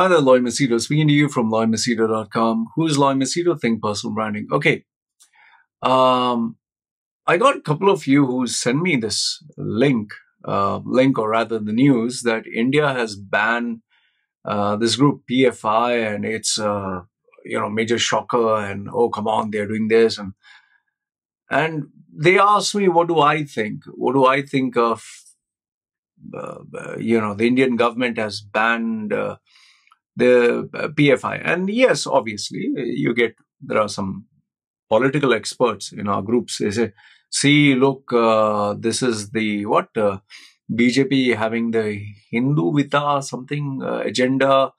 Hi there, Loy Machedo. Speaking to you from loymachedo.com. Who's Loy Machedo? Think personal branding. Okay. I got a couple of you who sent me this link or rather the news that India has banned this group PFI, and it's major shocker. And oh, come on, they're doing this, and they asked me, what do I think? What do I think of the Indian government has banned the PFI. And yes, obviously, there are some political experts in our groups. They say, see, look, this is the BJP having the Hindu Vita something agenda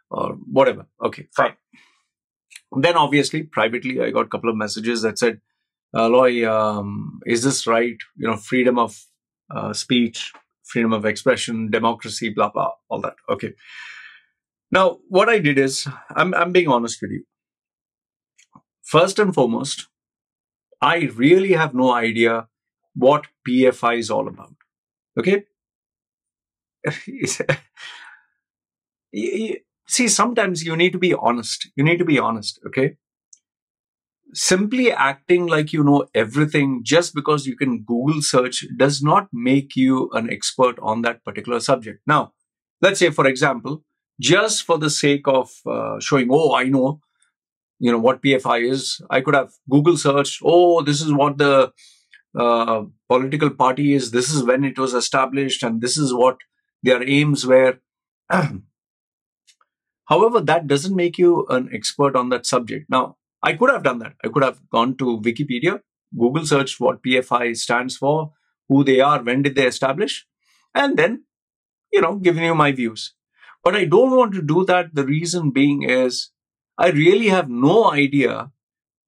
or whatever. Okay, fine. Then obviously, privately, I got a couple of messages that said, Loy, is this right? Freedom of speech, freedom of expression, democracy, blah, blah, all that. Okay. Now, what I did is, I'm being honest with you. First and foremost, I really have no idea what PFI is all about. Okay? See, sometimes you need to be honest. You need to be honest, okay? Simply acting like you know everything just because you can Google search does not make you an expert on that particular subject. Now, let's say, for example, just for the sake of showing, oh, I know, what PFI is, I could have Google searched, oh, this is what the political party is, this is when it was established, and this is what their aims were. However, that doesn't make you an expert on that subject. Now, I could have done that. I could have gone to Wikipedia, Google searched what PFI stands for, who they are, when did they establish, and then, giving you my views. But I don't want to do that. The reason being is I really have no idea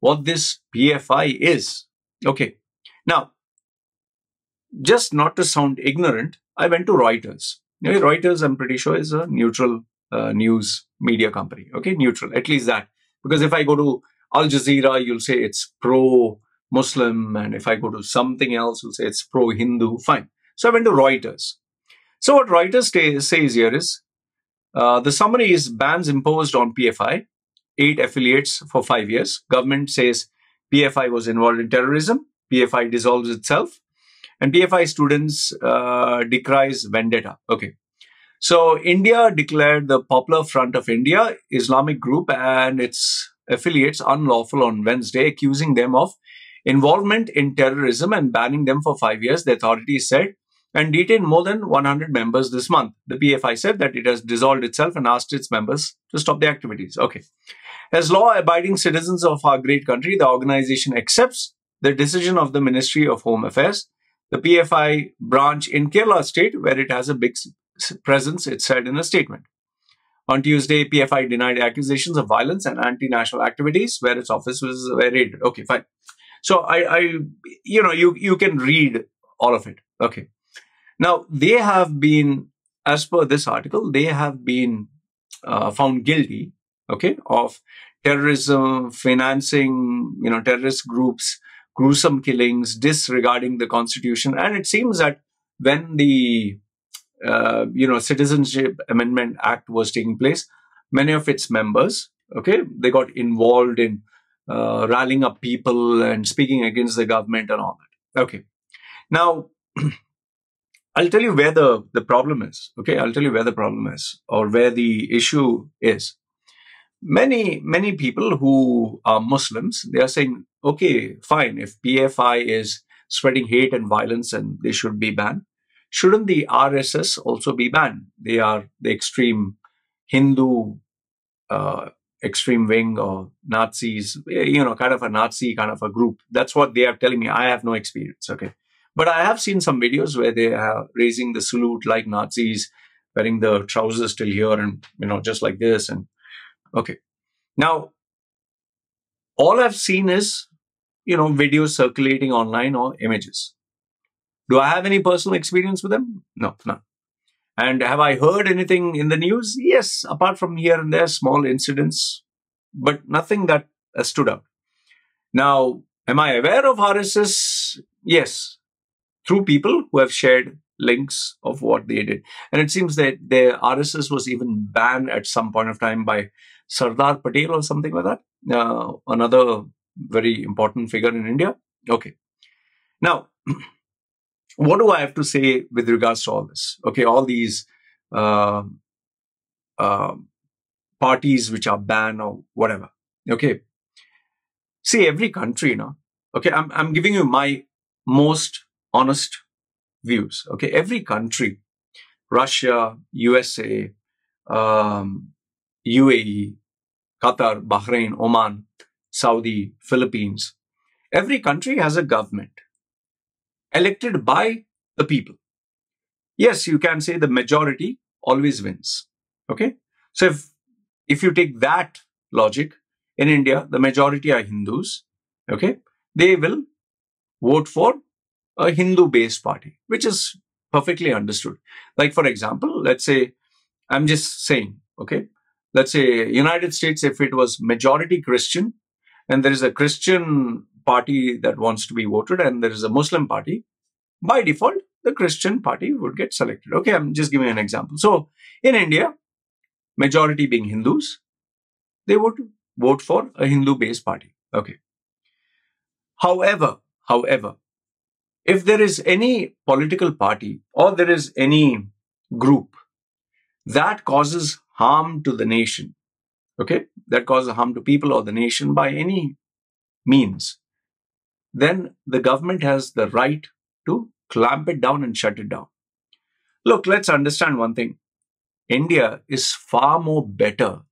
what this PFI is. Okay. Now, just not to sound ignorant, I went to Reuters. Reuters, I'm pretty sure, is a neutral news media company. Okay, neutral, at least that. Because if I go to Al Jazeera, you'll say it's pro-Muslim. And if I go to something else, you'll say it's pro-Hindu. Fine. So I went to Reuters. So what Reuters says here is, the summary is bans imposed on PFI, 8 affiliates for 5 years. Government says PFI was involved in terrorism. PFI dissolves itself. And PFI students decries vendetta. Okay. So India declared the Popular Front of India Islamic group and its affiliates unlawful on Wednesday, accusing them of involvement in terrorism and banning them for 5 years, the authorities said, and detained more than 100 members this month. The PFI said that it has dissolved itself and asked its members to stop the activities. Okay. As law-abiding citizens of our great country, the organization accepts the decision of the Ministry of Home Affairs, the PFI branch in Kerala state, where it has a big presence, it said in a statement. On Tuesday, PFI denied accusations of violence and anti-national activities where its offices were raided. Okay, fine. So you can read all of it. Okay. Now, they have been, as per this article, they have been found guilty, okay, of terrorism, financing, terrorist groups, gruesome killings, disregarding the constitution. And it seems that when the, Citizenship Amendment Act was taking place, many of its members, okay, they got involved in rallying up people and speaking against the government and all that. Okay. Now, I'll tell you where the problem is. Okay, I'll tell you where the problem is or where the issue is. Many people who are Muslims, they are saying, okay, fine, if PFI is spreading hate and violence and they should be banned, shouldn't the RSS also be banned? They are the extreme Hindu extreme wing or Nazis, kind of a Nazi kind of a group. That's what they are telling me. I have no experience, okay? But I have seen some videos where they are raising the salute like Nazis, wearing the trousers till here and, just like this. And okay. Now, all I've seen is, videos circulating online or images. Do I have any personal experience with them? No, none. And have I heard anything in the news? Yes, apart from here and there, small incidents, but nothing that stood out. Now, am I aware of RSS? Yes. Through people who have shared links of what they did. And it seems that their RSS was even banned at some point of time by Sardar Patel or something like that. Another very important figure in India. Okay. Now, what do I have to say with regards to all this? Okay, all these uh, uh, parties which are banned or whatever. Okay. See, every country, okay, I'm giving you my most honest views. Okay, every country, Russia, USA, UAE, Qatar, Bahrain, Oman, Saudi, Philippines, every country has a government elected by the people. Yes, you can say the majority always wins. Okay, so if you take that logic, in India, the majority are Hindus. Okay, they will vote for a Hindu-based party, which is perfectly understood. Like, for example, let's say, I'm just saying, okay, let's say United States, if it was majority Christian and there is a Christian party that wants to be voted and there is a Muslim party, by default, the Christian party would get selected. Okay, I'm just giving an example. So in India, majority being Hindus, they would vote for a Hindu-based party. Okay. However, if there is any political party or there is any group that causes harm to the nation, okay, that causes harm to people or the nation by any means, then the government has the right to clamp it down and shut it down. Look, let's understand one thing. India is far more better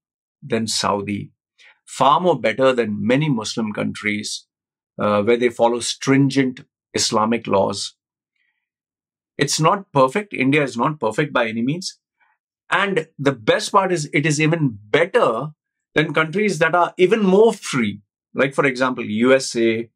than Saudi, far more better than many Muslim countries where they follow stringent Islamic laws. It's not perfect. India is not perfect by any means. And the best part is it is even better than countries that are even more free. Like, for example, USA,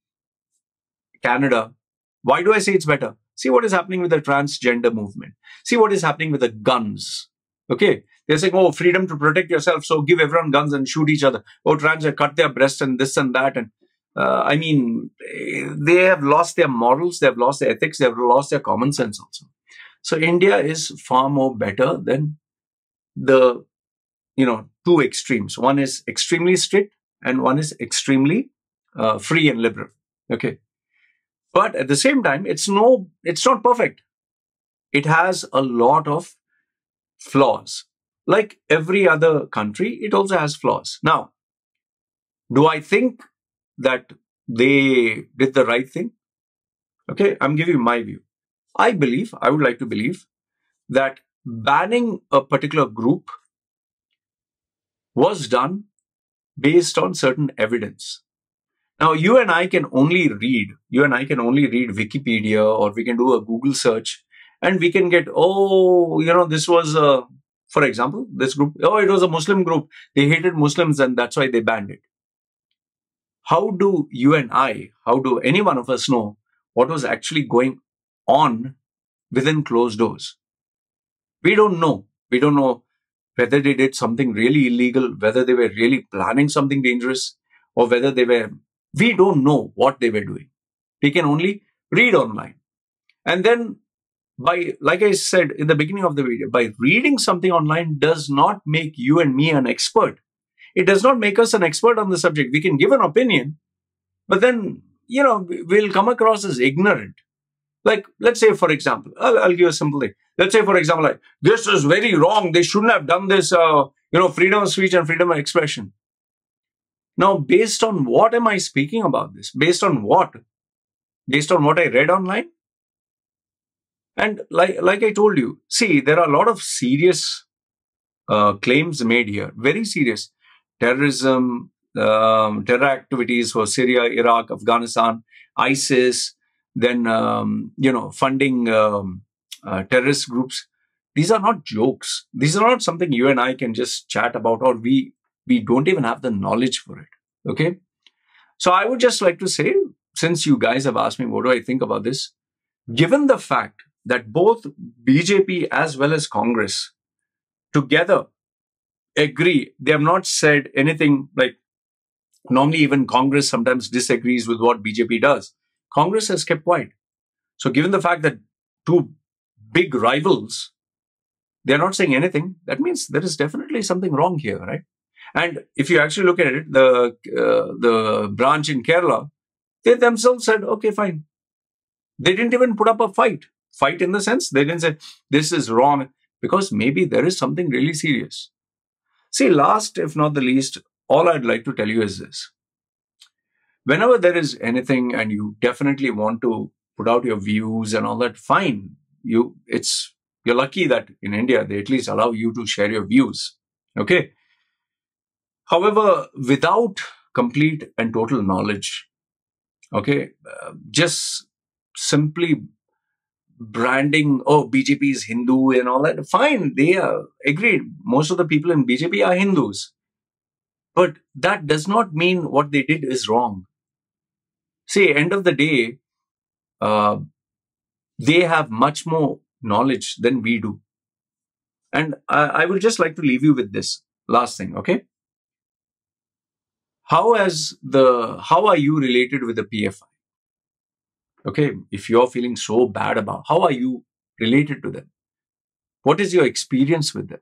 Canada. Why do I say it's better? See what is happening with the transgender movement. See what is happening with the guns. Okay. They're saying, oh, freedom to protect yourself. So give everyone guns and shoot each other. Oh, trans, cut their breasts and this and that. And I mean, they have lost their morals. They have lost their ethics. They have lost their common sense also. So India is far more better than the, two extremes. One is extremely strict and one is extremely free and liberal. Okay. But at the same time, it's not perfect. It has a lot of flaws. Like every other country, it also has flaws. Now, do I think that they did the right thing? Okay, I'm giving you my view. I would like to believe that banning a particular group was done based on certain evidence. Now, you and I can only read Wikipedia, or we can do a Google search and we can get, this was, for example, this group, it was a Muslim group. They hated Muslims and that's why they banned it. How do any one of us know what was actually going on within closed doors? We don't know. We don't know whether they did something really illegal, whether they were really planning something dangerous, or whether we don't know what they were doing. We can only read online. And then like I said in the beginning of the video, by reading something online does not make you and me an expert. It does not make us an expert on the subject. We can give an opinion, but then, we'll come across as ignorant. Like, let's say, for example, I'll give you a simple thing. Let's say, for example, like, this is very wrong. They shouldn't have done this, freedom of speech and freedom of expression. Now, based on what am I speaking about this? Based on what? Based on what I read online? And like I told you, see, there are a lot of serious claims made here. Very serious. Terrorism, terror activities for Syria, Iraq, Afghanistan, ISIS, then, funding terrorist groups. These are not jokes. These are not something you and I can just chat about, or we don't even have the knowledge for it. Okay. So I would just like to say, since you guys have asked me, what do I think about this? Given the fact that both BJP as well as Congress together agree, they have not said anything like, normally even Congress sometimes disagrees with what BJP does. Congress has kept quiet. So given the fact that two big rivals, they're not saying anything. That means there is definitely something wrong here, right? And if you actually look at it, the branch in Kerala, they themselves said, okay, fine. They didn't even put up a fight. Fight in the sense, they didn't say, this is wrong, because maybe there is something really serious. See, last, if not the least, all I'd like to tell you is this. Whenever there is anything and you definitely want to put out your views and all that, fine. You're lucky that in India, they at least allow you to share your views. Okay. However, without complete and total knowledge, okay, just simply branding, oh, BJP is Hindu and all that, fine, they are agreed. Most of the people in BJP are Hindus. But that does not mean what they did is wrong. See, end of the day, they have much more knowledge than we do. And I would just like to leave you with this last thing, okay? How are you related with the PFI? Okay, if you're feeling so bad about, how are you related to them? What is your experience with them?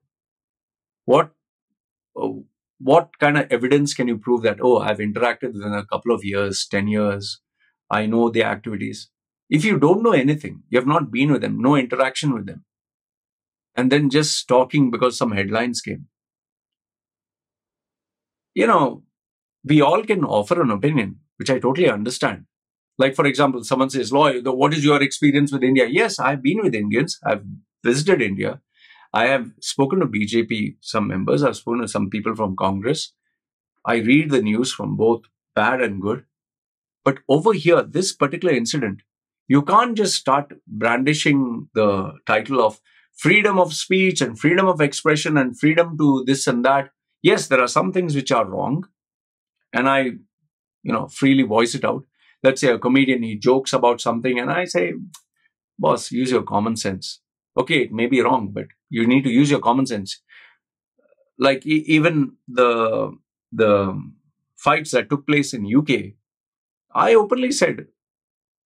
What kind of evidence can you prove that, oh, I've interacted with them a couple of years, 10 years, I know their activities? If you don't know anything, you have not been with them, no interaction with them, and then just talking because some headlines came, we all can offer an opinion, which I totally understand. Like, for example, someone says, Loy, what is your experience with India? Yes, I've been with Indians. I've visited India. I have spoken to BJP, some members. I've spoken to some people from Congress. I read the news from both bad and good. But over here, this particular incident, you can't just start brandishing the title of freedom of speech and freedom of expression and freedom to this and that. Yes, there are some things which are wrong. And I, freely voice it out. Let's say a comedian, he jokes about something and I say, boss, use your common sense. Okay, it may be wrong, but you need to use your common sense. Like even the fights that took place in UK, I openly said,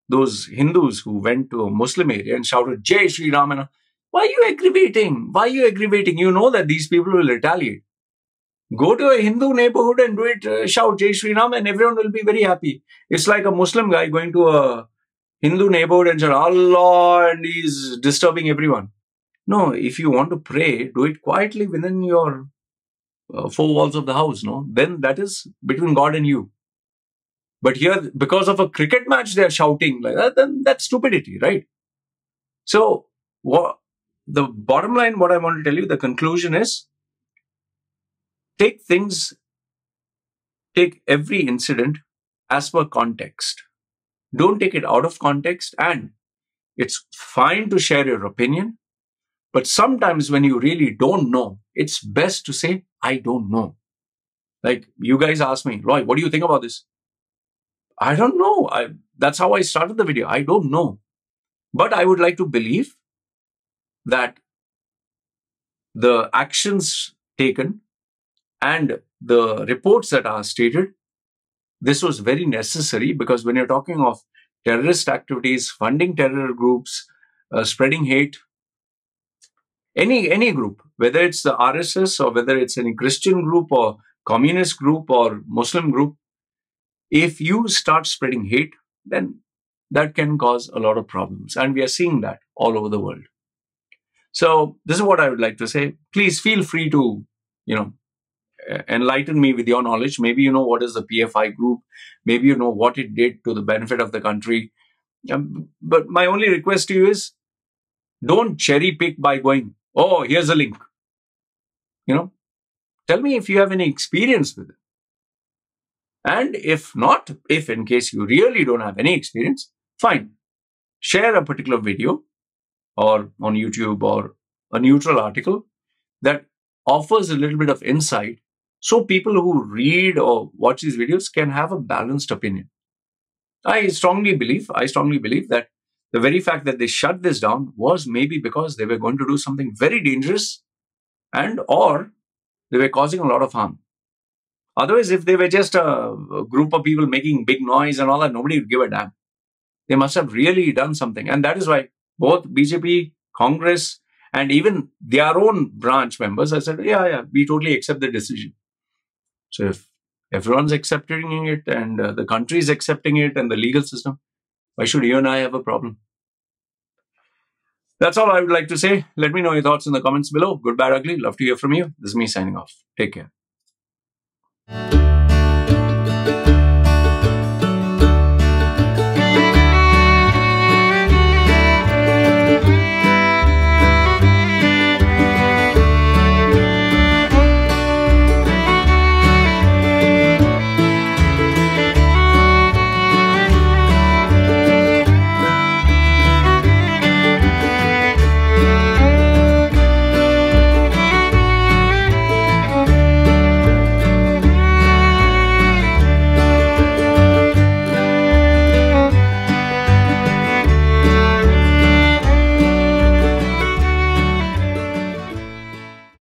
those Hindus who went to a Muslim area and shouted, Jai Shri Ram, why are you aggravating? Why are you aggravating? You know that these people will retaliate. Go to a Hindu neighborhood and do it, shout Jai Shri Ram, and everyone will be very happy. It's like a Muslim guy going to a Hindu neighborhood and shout Allah, and he's disturbing everyone. No, if you want to pray, do it quietly within your four walls of the house, no? Then that is between God and you. But here, because of a cricket match, they're shouting like that, then that's stupidity, right? So, the bottom line, what I want to tell you, the conclusion is, take every incident as per context. Don't take it out of context. And it's fine to share your opinion. But sometimes when you really don't know, it's best to say, I don't know. Like you guys asked me, Loy, what do you think about this? I don't know. That's how I started the video. I don't know. But I would like to believe that the actions taken and the reports that are stated, this was very necessary, because when you're talking of terrorist activities, funding terror groups, spreading hate, any group, whether it's the RSS or whether it's any Christian group or communist group or Muslim group, if you start spreading hate, then that can cause a lot of problems. And we are seeing that all over the world. So this is what I would like to say. Please feel free to, enlighten me with your knowledge. Maybe you know what is the PFI group. Maybe you know what it did to the benefit of the country. But my only request to you is, don't cherry pick by going, oh, here's a link. Tell me if you have any experience with it. And if not, if in case you really don't have any experience, fine. Share a particular video or on YouTube or a neutral article that offers a little bit of insight, so people who read or watch these videos can have a balanced opinion. I strongly believe that the very fact that they shut this down was maybe because they were going to do something very dangerous or they were causing a lot of harm. Otherwise, if they were just a group of people making big noise and all that, nobody would give a damn. They must have really done something. And that is why both BJP Congress, and even their own branch members, I said, yeah, yeah, we totally accept the decision. So if everyone's accepting it and the country is accepting it and the legal system, why should you and I have a problem? That's all I would like to say. Let me know your thoughts in the comments below. Good, bad, ugly. Love to hear from you. This is me signing off. Take care.